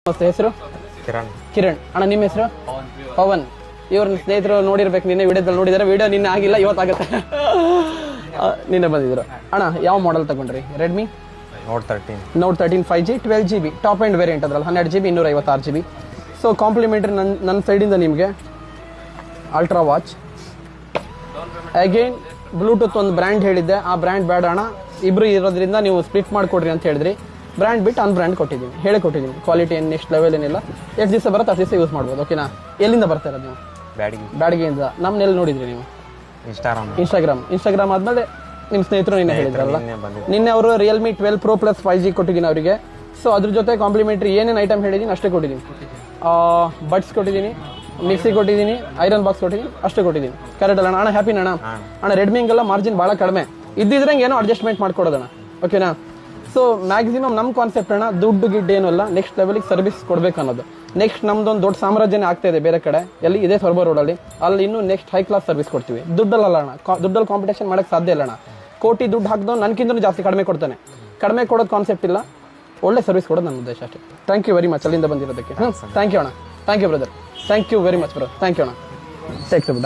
ಹೆಸರು ಕಿರಣ್ ಅಣ್ಣ, ನಿಮ್ಮ ಹೆಸರು ಪವನ್. ಇವ್ರ ಸ್ನೇಹಿತರು ನೋಡಿರ್ಬೇಕು, ನಿನ್ನೆ ವಿಡಿಯೋದಲ್ಲಿ ನೋಡಿದಾರೆ. ವಿಡಿಯೋ ನಿನ್ನೆ ಆಗಿಲ್ಲ, ಇವತ್ತಾಗುತ್ತೆ. ನಿನ್ನೆ ಬಂದಿದ್ರು. ಅಣ್ಣ ಯಾವ ಮಾಡೆಲ್ ತಗೊಂಡ್ರಿ? Redmi note 13 5G 12GB top end variant ಅದ್ರಲ್ಲಿ 12GB 256GB. ಸೊ ಕಾಂಪ್ಲಿಮೆಂಟ್ರಿ ನನ್ನ ಸೈಡಿಂದ ನಿಮಗೆ ಅಲ್ಟ್ರಾ ವಾಚ್. ಅಗೇನ್ ಬ್ಲೂಟೂತ್ ಒಂದು ಬ್ರ್ಯಾಂಡ್ ಹೇಳಿದ್ದೆ, ಆ ಬ್ರ್ಯಾಂಡ್ ಬೇಡ ಅಣ್ಣ, ಇಬ್ರು ಇರೋದ್ರಿಂದ ನೀವು ಸ್ಪ್ಲಿಟ್ ಮಾಡಿಕೊಡ್ರಿ ಅಂತ ಹೇಳಿದ್ರಿ. ಬ್ರ್ಯಾಂಡ್ ಬಿಟ್ಟು ಅನ್ಬ್ರ್ಯಾಂಡ್ ಕೊಟ್ಟಿದ್ದೀನಿ, ಹೇಳಿ ಕೊಟ್ಟಿದ್ದೀನಿ. ಕ್ವಾಲಿಟಿ ಏನು ನೆಕ್ಸ್ಟ್ ಲೆವೆಲ್ ಏನಿಲ್ಲ, ಎಷ್ಟು ದಿವಸ ಬರುತ್ತೆ ಅಷ್ಟು ದಿವಸ ಯೂಸ್ ಮಾಡ್ಬೋದು. ಓಕೆನಾ? ಎಲ್ಲಿಂದ ಬರ್ತಾ ಇರೋದು ನೀವು? ಬ್ಯಾಡಗಿಯಿಂದ. ನಮ್ಮನ್ನೆಲ್ಲಿ ನೋಡಿದ್ರಿ ನೀವು? ಇನ್ಸ್ಟಾಗ್ರಾಮ್ ಆದ್ಮೇಲೆ ನಿಮ್ಮ ಸ್ನೇಹಿತರು ನಿನ್ನೆ ಹೇಳಿದ್ರಲ್ಲ, ನಿನ್ನೆ ಅವರು ರಿಯಲ್ಮಿ 12 Pro Plus 5G ಕೊಟ್ಟಿದ್ದೀನಿ ಅವರಿಗೆ. ಸೊ ಅದ್ರ ಜೊತೆ ಕಾಂಪ್ಲಿಮೆಂಟ್ರಿ ಏನೇನು ಐಟಮ್ ಹೇಳಿದ್ದೀನಿ ಅಷ್ಟೇ ಕೊಟ್ಟಿದ್ದೀನಿ. ಬಡ್ಸ್ ಕೊಟ್ಟಿದ್ದೀನಿ, ಮಿಕ್ಸಿ ಕೊಟ್ಟಿದ್ದೀನಿ, ಐರನ್ ಬಾಕ್ಸ್ ಕೊಟ್ಟಿದ್ದೀನಿ, ಅಷ್ಟೇ ಕೊಟ್ಟಿದ್ದೀನಿ. ಕರೆಕ್ಟ್ ಅಲ್ಲ ಅಣ್ಣ? ಹ್ಯಾಪಿನ ಅಣ್ಣ? ರೆಡ್ಮಿಂಗೆಲ್ಲ ಮಾರ್ಜಿನ್ ಭಾಳ ಕಡಿಮೆ ಇದ್ದಿದ್ರಂಗೆ ಏನೋ ಅಡ್ಜಸ್ಟ್ಮೆಂಟ್ ಮಾಡ್ಕೊಡೋದಣ್ಣ. ಓಕೆನಾ? ಸೊ ಮ್ಯಾಕ್ಸಿಮಮ್ ನಮ್ಮ ಕಾನ್ಸೆಪ್ಟ್ ಅಣ್ಣ, ದುಡ್ಡು ಗಿಡ್ಡು ಏನೂ ಅಲ್ಲ, ನೆಕ್ಸ್ಟ್ ಲೆವೆಲಿಗೆ ಸರ್ವಿಸ್ ಕೊಡ್ಬೇಕು ಅನ್ನೋದು. ನೆಕ್ಸ್ಟ್ ನಮ್ದೊಂದು ದೊಡ್ಡ ಸಾಮ್ರಾಜ್ಯನೇ ಆಗ್ತಾ ಇದೆ ಬೇರೆ ಕಡೆ, ಎಲ್ಲಿ ಇದೇ ಸೊರಬ ರೋಡಲ್ಲಿ. ಅಲ್ಲಿ ಇನ್ನೂ ನೆಕ್ಸ್ಟ್ ಹೈ ಕ್ಲಾಸ್ ಸರ್ವಿಸ್ ಕೊಡ್ತೀವಿ. ದುಡ್ಡಲ್ಲ ಅಣ್ಣ, ದುಡ್ಡಲ್ಲಿ ಕಾಂಪಿಟೇಷನ್ ಮಾಡೋಕ್ಕೆ ಸಾಧ್ಯ ಇಲ್ಲ ಅಣ್ಣ. ಕೋಟಿ ದುಡ್ಡು ಹಾಕಿದೋ ನನಗಿಂತ ಜಾಸ್ತಿ ಕಡಿಮೆ ಕೊಡ್ತಾನೆ. ಕಡಿಮೆ ಕೊಡೋದು ಕಾನ್ಸೆಪ್ಟ್ ಇಲ್ಲ, ಒಳ್ಳೆ ಸರ್ವಿಸ್ ಕೊಡೋದು ನನ್ನ ಉದ್ದೇಶ ಅಷ್ಟೇ. ಥ್ಯಾಂಕ್ ಯು ವೆರಿ ಮಚ್ ಅಲ್ಲಿಂದ ಬಂದಿರೋದಕ್ಕೆ. ಥ್ಯಾಂಕ್ ಯು ಅಣ್ಣ. Thank you brother. Thank you very much bro. Thank you ಅಣ್ಣ. Take care.